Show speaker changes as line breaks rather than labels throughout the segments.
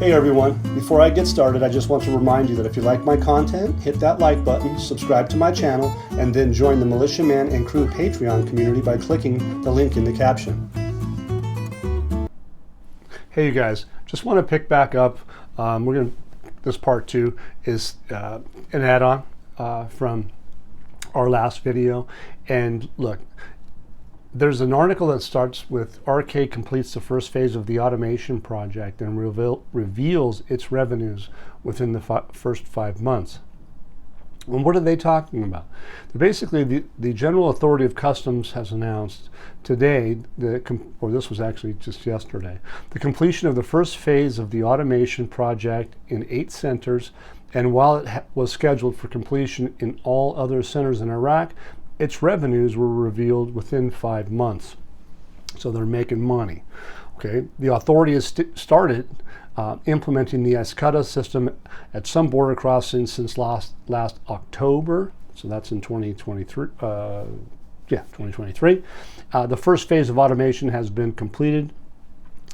Hey everyone, before I get started, I just want to remind you that if you like my content, hit that like button, subscribe to my channel, and then join the Militiaman and Crew Patreon community by clicking the link in the caption. Hey you guys, just want to pick back up. This part 2 is an add-on from our last video. And look, there's an article that starts with RK completes the first phase of the automation project and reveals its revenues within the first 5 months. And what are they talking about? Basically, the General Authority of Customs has announced today, or this was actually just yesterday, the completion of the first phase of the automation project in 8 centers. And while it was scheduled for completion in all other centers in Iraq, its revenues were revealed within 5 months. So they're making money. Okay, the authority has started implementing the IQD system at some border crossings since last October. So that's in 2023. 2023. The first phase of automation has been completed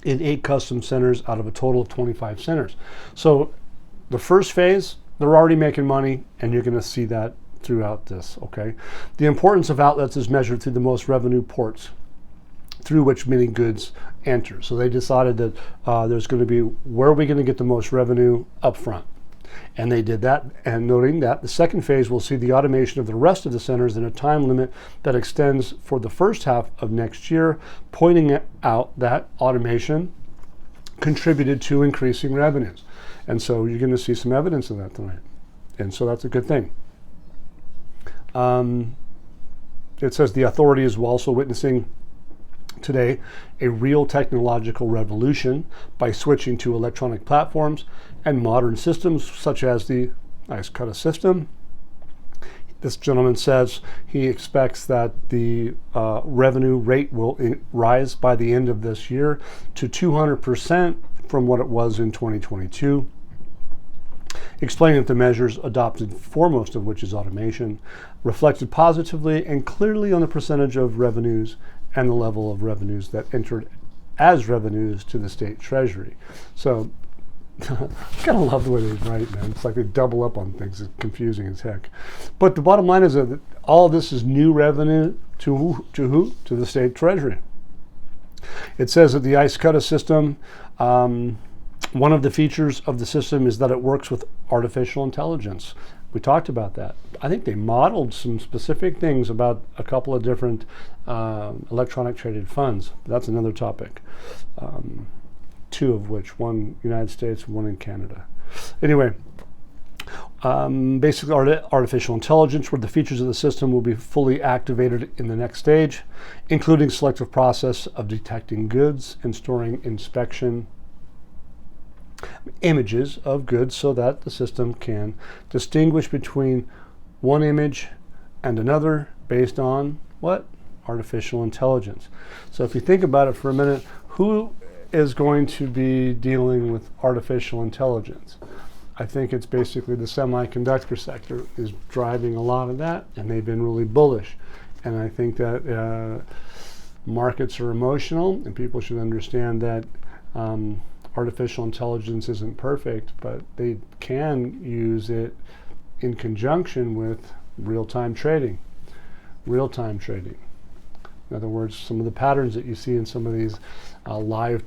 in 8 custom centers out of a total of 25 centers. So the first phase, they're already making money, and you're going to see that throughout this. Okay, the importance of outlets is measured through the most revenue ports through which many goods enter. So they decided that there's going to be, where are we going to get the most revenue up front? And they did that, and noting that the second phase will see the automation of the rest of the centers in a time limit that extends for the first half of next year, pointing out that automation contributed to increasing revenues. And so you're going to see some evidence of that tonight. And so that's a good thing. It says the authority is also witnessing today a real technological revolution by switching to electronic platforms and modern systems such as the IQD system. This gentleman says he expects that the revenue rate will rise by the end of this year to 200% from what it was in 2022. Explaining that the measures adopted, foremost of which is automation, reflected positively and clearly on the percentage of revenues and the level of revenues that entered as revenues to the state treasury. So I kind of love the way they write, man. It's like they double up on things. It's confusing as heck. But the bottom line is that all of this is new revenue to who? To the state treasury. It says that the IQD system, one of the features of the system is that it works with artificial intelligence. We talked about that. I think they modeled some specific things about a couple of different electronic traded funds. That's another topic. 2 of which, one United States, one in Canada. Anyway, basically artificial intelligence, where the features of the system will be fully activated in the next stage, including selective process of detecting goods and storing inspection images of goods so that the system can distinguish between one image and another based on what? Artificial intelligence. So if you think about it for a minute, who is going to be dealing with artificial intelligence? I think it's basically the semiconductor sector is driving a lot of that, and they've been really bullish. And I think that markets are emotional, and people should understand that artificial intelligence isn't perfect, but they can use it in conjunction with real-time trading. Real-time trading. In other words, some of the patterns that you see in some of these live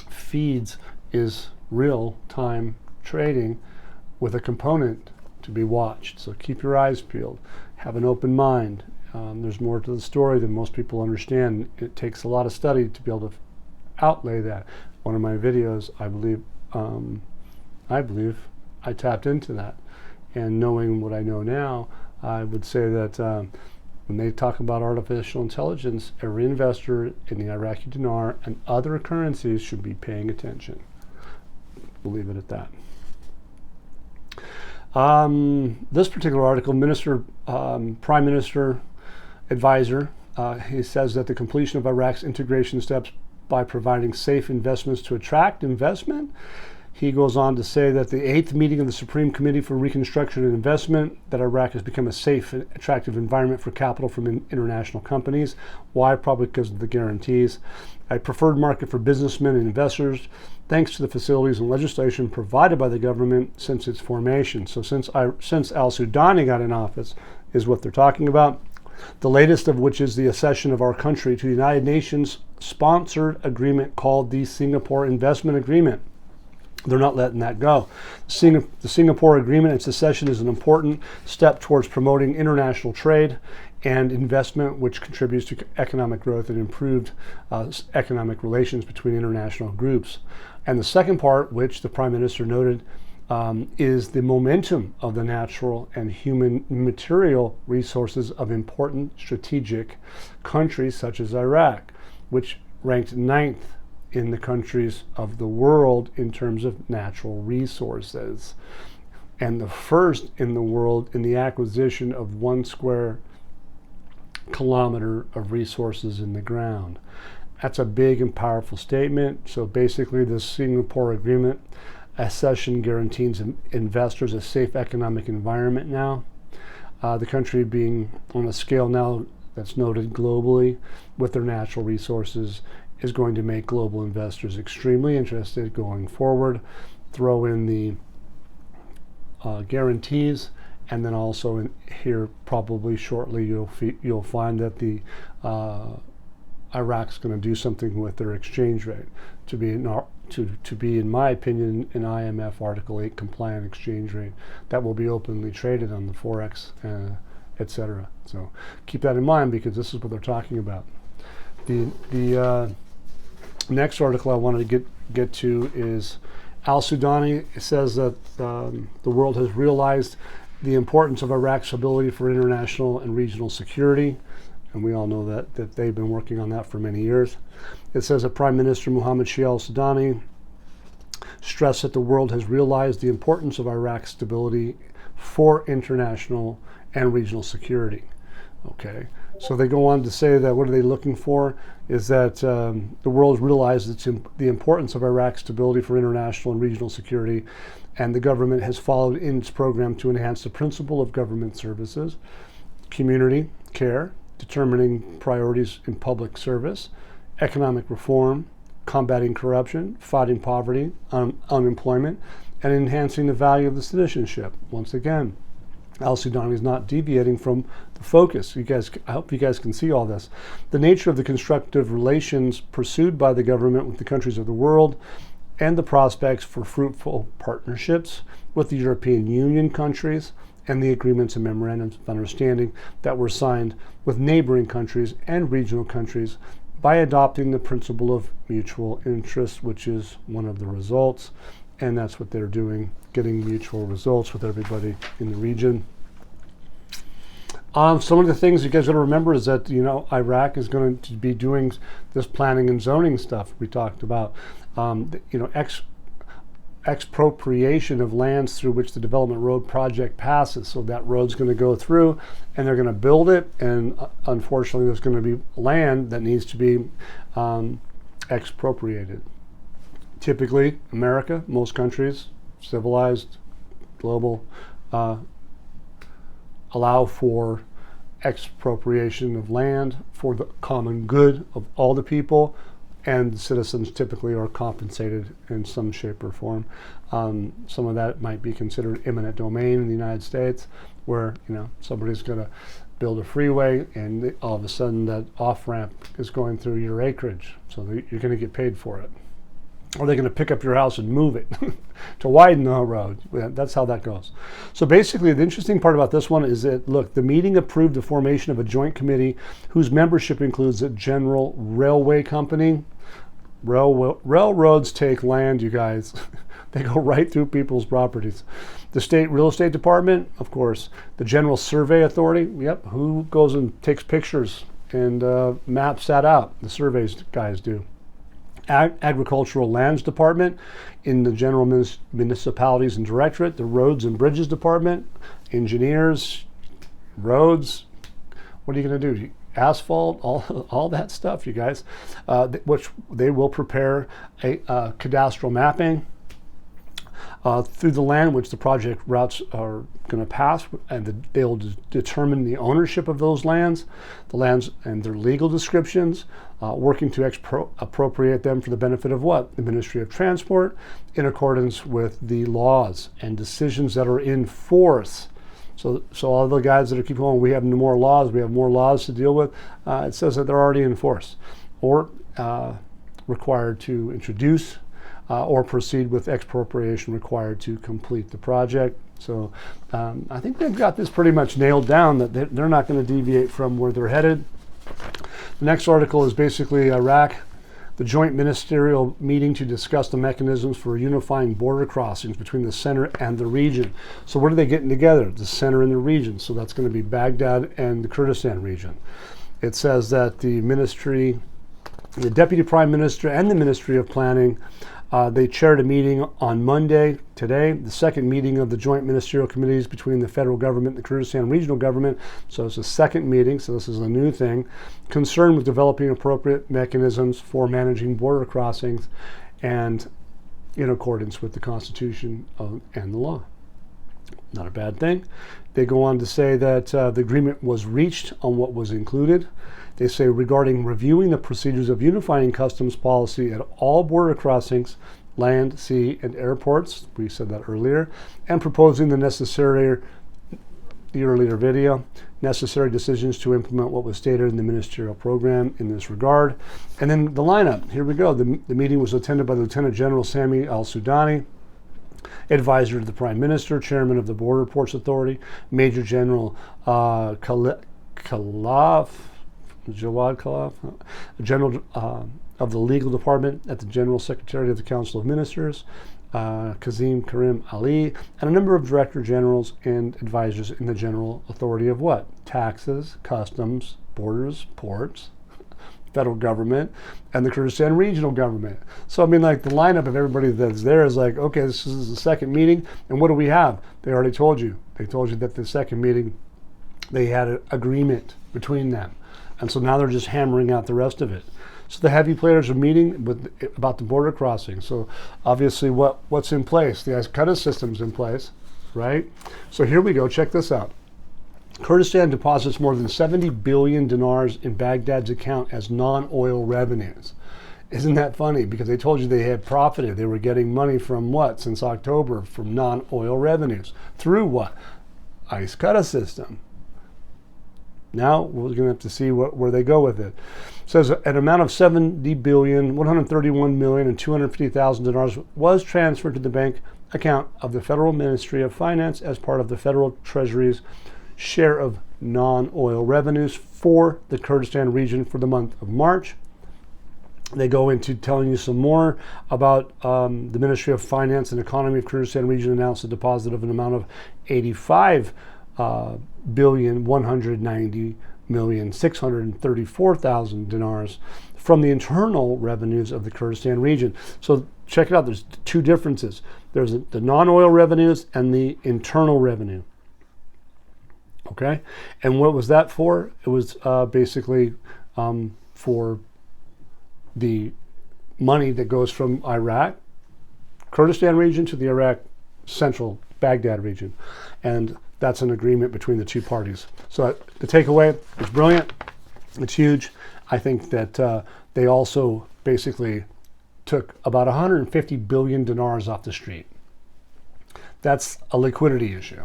feeds is real-time trading with a component to be watched. So keep your eyes peeled. Have an open mind. There's more to the story than most people understand. It takes a lot of study to be able to outlay that. One of my videos, I believe I tapped into that. And knowing what I know now, I would say that when they talk about artificial intelligence, every investor in the Iraqi Dinar and other currencies should be paying attention. We'll leave it at that. This particular article, Prime Minister Advisor, he says that the completion of Iraq's integration steps by providing safe investments to attract investment. He goes on to say that the 8th meeting of the Supreme Committee for Reconstruction and Investment, that Iraq has become a safe and attractive environment for capital from international companies. Why? Probably because of the guarantees. A preferred market for businessmen and investors. thanks to the facilities and legislation provided by the government since its formation. So since al-Sudani got in office is what they're talking about. The latest of which is the accession of our country to the United Nations sponsored agreement called the Singapore Investment Agreement. They're not letting that go. The Singapore Agreement and secession is an important step towards promoting international trade and investment, which contributes to economic growth and improved economic relations between international groups. And the second part, which the Prime Minister noted, is the momentum of the natural and human material resources of important strategic countries such as Iraq, which ranked 9th in the countries of the world in terms of natural resources, and the first in the world in the acquisition of 1 square kilometer of resources in the ground. That's a big and powerful statement. So basically, the Singapore Agreement accession guarantees investors a safe economic environment now. The country being on a scale now that's noted globally with their natural resources is going to make global investors extremely interested going forward. Throw in the guarantees, and then also in here probably shortly you'll find that the Iraq's going to do something with their exchange rate to be in my opinion an IMF Article 8 compliant exchange rate that will be openly traded on the Forex, etc. So keep that in mind, because this is what they're talking about. The next article I wanted to get to is al-Sudani. It says that the world has realized the importance of Iraq's stability for international and regional security, and we all know that they've been working on that for many years. It says that Prime Minister Mohammed Shia al-Sudani stressed that the world has realized the importance of Iraq's stability for international and regional security. Okay, so they go on to say that what are they looking for is that the world realizes the importance of Iraq's stability for international and regional security, and the government has followed in its program to enhance the principle of government services, community care, determining priorities in public service, economic reform, combating corruption, fighting poverty, unemployment, and enhancing the value of the citizenship. Once again, al-Sudani is not deviating from the focus. I hope you guys can see all this. The nature of the constructive relations pursued by the government with the countries of the world, and the prospects for fruitful partnerships with the European Union countries, and the agreements and memorandums of understanding that were signed with neighboring countries and regional countries by adopting the principle of mutual interest, which is one of the results. And that's what they're doing, getting mutual results with everybody in the region. Some of the things you guys got to remember is that, Iraq is going to be doing this planning and zoning stuff we talked about. Expropriation of lands through which the development road project passes. So that road's going to go through and they're going to build it, and unfortunately there's going to be land that needs to be expropriated. Typically, America, most countries, civilized, global, allow for expropriation of land for the common good of all the people, and citizens typically are compensated in some shape or form. Some of that might be considered eminent domain in the United States, where somebody's going to build a freeway and all of a sudden that off-ramp is going through your acreage, so you're going to get paid for it. Or they're going to pick up your house and move it to widen the road. That's how that goes. So basically, the interesting part about this one is that, look, the meeting approved the formation of a joint committee whose membership includes a general railway company. Railroads take land, you guys. They go right through people's properties. The state real estate department, of course. The General Survey Authority, yep, who goes and takes pictures and maps that out. The surveys guys do. Agricultural Lands Department in the General Municipalities and Directorate, the Roads and Bridges Department, engineers, roads. What are you going to do? Asphalt, all that stuff, you guys. Which they will prepare a cadastral mapping. through the land which the project routes are going to pass, and they will determine the ownership of those lands, the lands and their legal descriptions, working to appropriate them for the benefit of what? The Ministry of Transport, in accordance with the laws and decisions that are in force. So all the guys that are keep going, we have more laws to deal with. It says that they're already in force, or required to introduce or proceed with expropriation required to complete the project. So I think they've got this pretty much nailed down, that they're not going to deviate from where they're headed. The next article is basically Iraq, the joint ministerial meeting to discuss the mechanisms for unifying border crossings between the center and the region. So what are they getting together? The center and the region. So that's going to be Baghdad and the Kurdistan region. It says that the ministry, the Deputy Prime Minister and the Ministry of Planning, they chaired a meeting on Monday, today, the second meeting of the joint ministerial committees between the federal government and the Kurdistan regional government. So it's a second meeting, so this is a new thing, concerned with developing appropriate mechanisms for managing border crossings and in accordance with the Constitution and the law. Not a bad thing. They go on to say that the agreement was reached on what was included. They say regarding reviewing the procedures of unifying customs policy at all border crossings, land, sea, and airports, we said that earlier, and proposing the necessary decisions to implement what was stated in the ministerial program in this regard. And then the lineup, here we go. The meeting was attended by Lieutenant General Sami al-Sudani, advisor to the Prime Minister, Chairman of the Border Ports Authority, Major General Jawad Khalaf, General of the Legal Department at the General Secretariat of the Council of Ministers, Kazim Karim Ali, and a number of Director Generals and advisors in the General Authority of what? Taxes, Customs, Borders, Ports, Federal Government, and the Kurdistan Regional Government. So I mean, like, the lineup of everybody that's there is like, okay, this is the second meeting, and what do we have? They already told you. They told you that the second meeting, they had an agreement between them. And so now they're just hammering out the rest of it. So the heavy players are meeting about the border crossing. So obviously what's in place? The IQD system's in place, right? So here we go, check this out. Kurdistan deposits more than 70 billion dinars in Baghdad's account as non-oil revenues. Isn't that funny? Because they told you they had profited. They were getting money from what? Since October, from non-oil revenues. Through what? IQD system. Now we're going to have to see where they go with it. It says an amount of 70 billion, 131 million, and 250,000 dinars was transferred to the bank account of the Federal Ministry of Finance as part of the Federal Treasury's share of non-oil revenues for the Kurdistan region for the month of March. They go into telling you some more about the Ministry of Finance and Economy of Kurdistan region announced a deposit of an amount of 85 billion 190 million 634,000 dinars from the internal revenues of the Kurdistan region. So check it out. There's two differences. There's the non-oil revenues and the internal revenue. Okay, and what was that for? It was basically for the money that goes from Iraq, Kurdistan region, to the Iraq central Baghdad region, and that's an agreement between the two parties. So the takeaway is brilliant. It's huge. I think that they also basically took about 150 billion dinars off the street. That's a liquidity issue.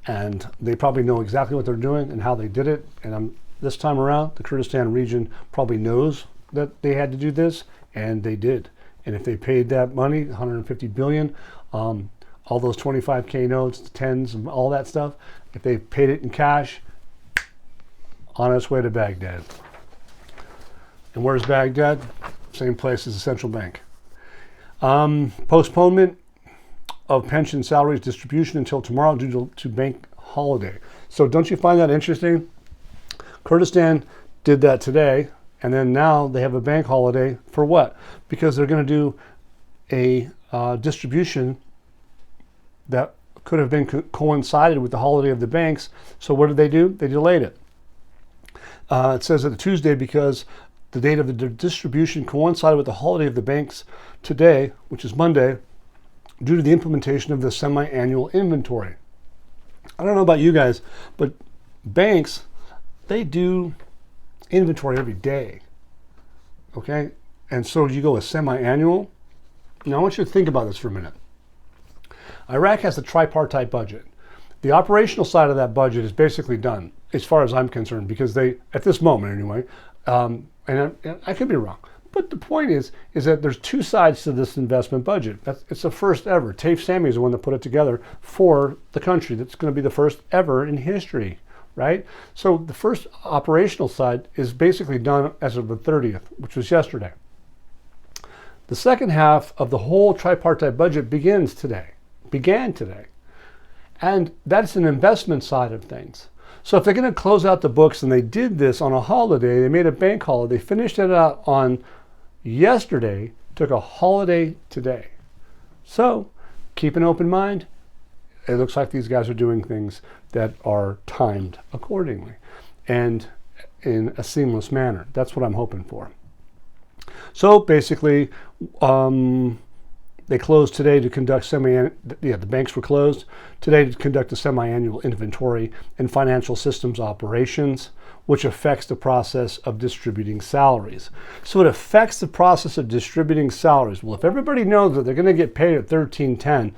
And they probably know exactly what they're doing and how they did it. And this time around, the Kurdistan region probably knows that they had to do this, and they did. And if they paid that money, 150 billion, all those 25K notes, the tens, and all that stuff, if they paid it in cash, on its way to Baghdad. And where's Baghdad? Same place as the central bank. Postponement of pension salaries distribution until tomorrow due to bank holiday. So don't you find that interesting? Kurdistan did that today, and then now they have a bank holiday for what? Because they're going to do a distribution that could have been coincided with the holiday of the banks. So what did they do? They delayed it. It says that Tuesday, because the date of the distribution coincided with the holiday of the banks today, which is Monday, due to the implementation of the semi-annual inventory. I don't know about you guys, but banks, they do inventory every day. Okay? And so you go a semi-annual. Now I want you to think about this for a minute. Iraq has a tripartite budget. The operational side of that budget is basically done, as far as I'm concerned, because they, at this moment anyway, and I could be wrong, but the point is that there's two sides to this investment budget. It's the first ever. Taif Sami is the one that put it together for the country. That's going to be the first ever in history, right? So the first operational side is basically done as of the 30th, which was yesterday. The second half of the whole tripartite budget began today. And that's an investment side of things. So if they're going to close out the books, and they did this on a holiday, they made a bank holiday, they finished it out on yesterday, took a holiday today. So keep an open mind. It looks like these guys are doing things that are timed accordingly and in a seamless manner. That's what I'm hoping for. So basically, they closed today to conduct the banks were closed today to conduct a semi-annual inventory and financial systems operations, which affects the process of distributing salaries. So it affects the process of distributing salaries. Well, if everybody knows that they're going to get paid at 1310,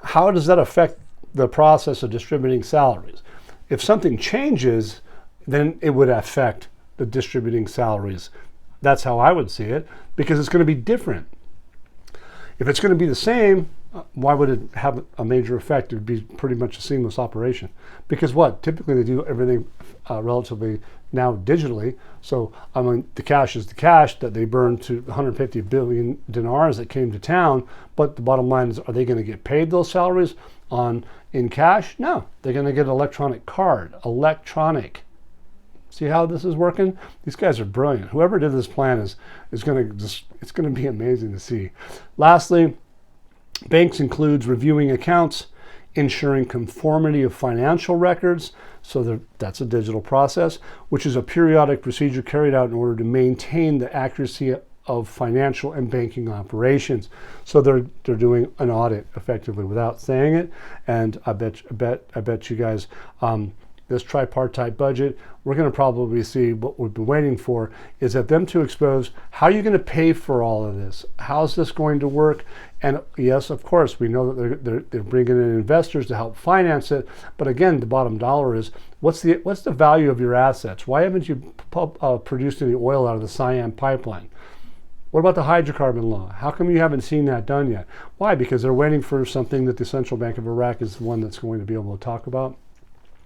how does that affect the process of distributing salaries? If something changes, then it would affect the distributing salaries. That's how I would see it, because it's going to be different. If it's going to be the same, why would it have a major effect? It would be pretty much a seamless operation. Because what? Typically they do everything relatively now digitally. So I mean, the cash is the cash that they burned to 150 billion dinars that came to town. But the bottom line is, are they going to get paid those salaries in cash? No, they're going to get an electronic card. Electronic. See how this is working? These guys are brilliant. Whoever did this plan is going to just, it's going to be amazing to see. Lastly, banks includes reviewing accounts, ensuring conformity of financial records. So that's a digital process, which is a periodic procedure carried out in order to maintain the accuracy of financial and banking operations. So they're doing an audit effectively without saying it. And I bet you guys, this tripartite budget, we're going to probably see what we've been waiting for is that them to expose how are you going to pay for all of this? How's this going to work? And yes, of course, we know that they're bringing in investors to help finance it. But again, the bottom dollar is what's the value of your assets? Why haven't you produced any oil out of the Siam pipeline? What about the hydrocarbon law? How come you haven't seen that done yet? Why? Because they're waiting for something that the Central Bank of Iraq is the one that's going to be able to talk about.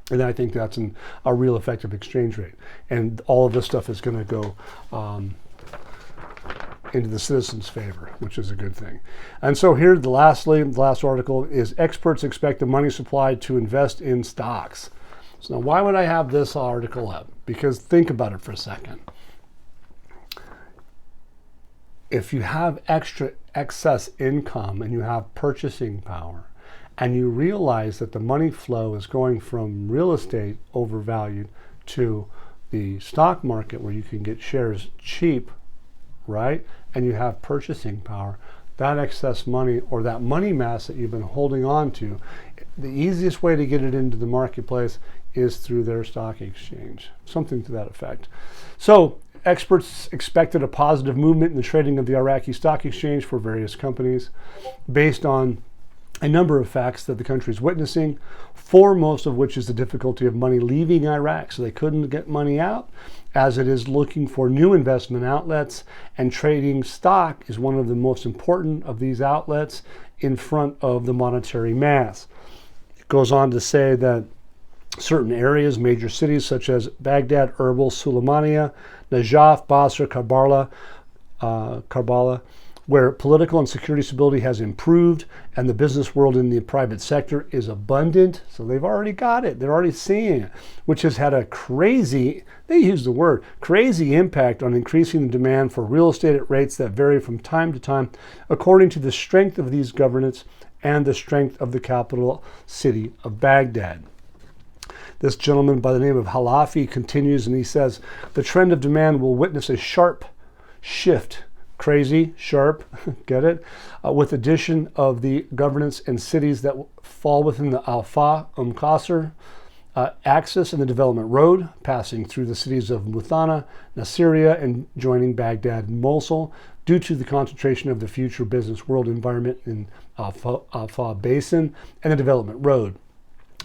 And I think that's a real effective exchange rate. And all of this stuff is going to go into the citizens' favor, which is a good thing. And so here, the last article is experts expect the money supply to invest in stocks. So now why would I have this article up? Because think about it for a second. If you have excess income and you have purchasing power, and you realize that the money flow is going from real estate overvalued to the stock market where you can get shares cheap, right? And you have purchasing power, that excess money or that money mass that you've been holding on to, the easiest way to get it into the marketplace is through their stock exchange, something to that effect. So experts expected a positive movement in the trading of the Iraqi stock exchange for various companies based on a number of facts that the country is witnessing, foremost of which is the difficulty of money leaving Iraq. So they couldn't get money out, as it is looking for new investment outlets, and trading stock is one of the most important of these outlets in front of the monetary mass. It goes on to say that certain areas, major cities such as Baghdad, Erbil, Sulaymaniyah, Najaf, Basra, Karbala, where political and security stability has improved and the business world in the private sector is abundant. So they've already got it. They're already seeing it, which has had a crazy, they use the word, crazy impact on increasing the demand for real estate at rates that vary from time to time according to the strength of these governance and the strength of the capital city of Baghdad. This gentleman by the name of Halafi continues and he says, the trend of demand will witness a sharp shift crazy, sharp, get it? With addition of the governance and cities that fall within the Al-Fa Qasr axis and the development road, passing through the cities of Muthana, Nasiriyah, and joining Baghdad and Mosul, due to the concentration of the future business world environment in Al-Fa Basin and the development road.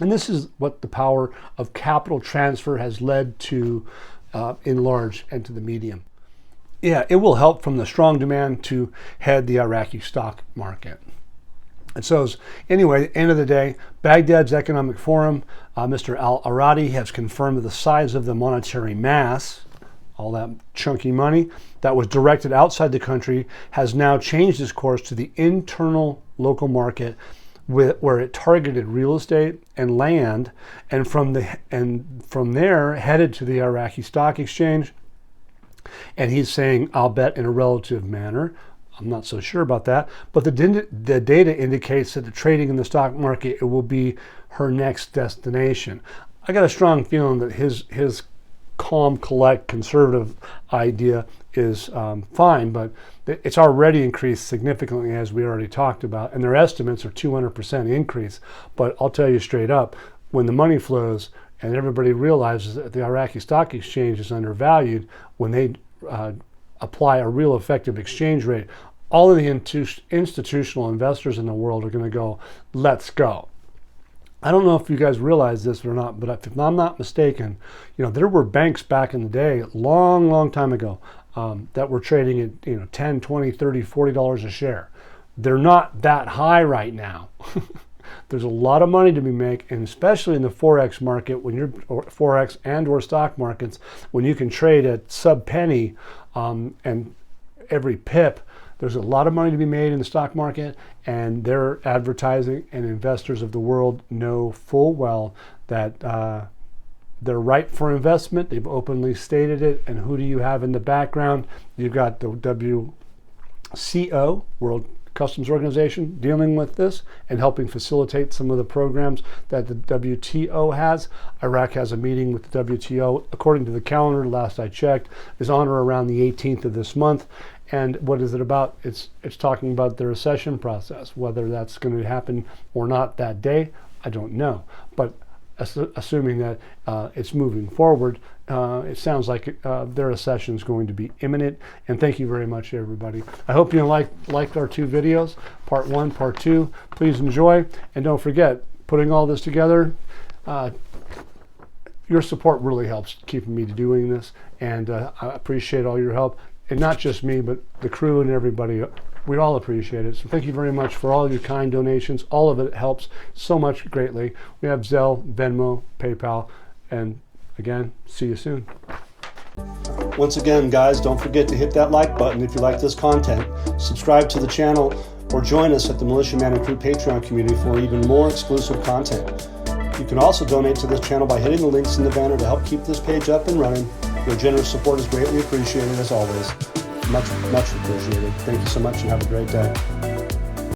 And this is what the power of capital transfer has led to in large and to the medium. Yeah, it will help from the strong demand to head the Iraqi stock market. And so, anyway, end of the day, Baghdad's Economic Forum, Mr. Al-Aradi has confirmed that the size of the monetary mass, all that chunky money that was directed outside the country, has now changed its course to the internal local market, where it targeted real estate and land, and from there headed to the Iraqi Stock Exchange. And he's saying, I'll bet in a relative manner. I'm not so sure about that, but the data indicates that the trading in the stock market, it will be her next destination. I got a strong feeling that his calm, collect, conservative idea is fine, but it's already increased significantly, as we already talked about, and their estimates are 200% increase. But I'll tell you straight up, when the money flows and everybody realizes that the Iraqi Stock Exchange is undervalued, when they apply a real effective exchange rate, all of the institutional investors in the world are going to go, let's go. I don't know if you guys realize this or not, but if I'm not mistaken, there were banks back in the day, long time ago, that were trading at $10, $20, $30, $40 a share. They're not that high right now. There's a lot of money to be made, and especially in the Forex market, when you're Forex and or stock markets, when you can trade at sub penny and every pip, there's a lot of money to be made in the stock market, and their advertising and investors of the world know full well that they're ripe for investment. They've openly stated it. And who do you have in the background? You've got the WCO, World Customs Organization, dealing with this and helping facilitate some of the programs that the WTO has. Iraq has a meeting with the WTO, according to the calendar, last I checked, is on or around the 18th of this month. And what is it about? It's talking about the recession process. Whether that's going to happen or not that day, I don't know. But assuming that it's moving forward, it sounds like their recession is going to be imminent. And thank you very much, everybody. I hope you liked our two videos, part 1, part 2. Please enjoy, and don't forget, putting all this together, your support really helps keeping me doing this, and I appreciate all your help. And not just me, but the crew and everybody. We all appreciate it. So thank you very much for all your kind donations. All of it helps so much greatly. We have Zelle, Venmo, PayPal, and again, see you soon. Once again, guys, don't forget to hit that like button if you like this content. Subscribe to the channel or join us at the Militia Man and Crew Patreon community for even more exclusive content. You can also donate to this channel by hitting the links in the banner to help keep this page up and running. Your generous support is greatly appreciated, as always. Much appreciated. Thank you so much, and have a great day.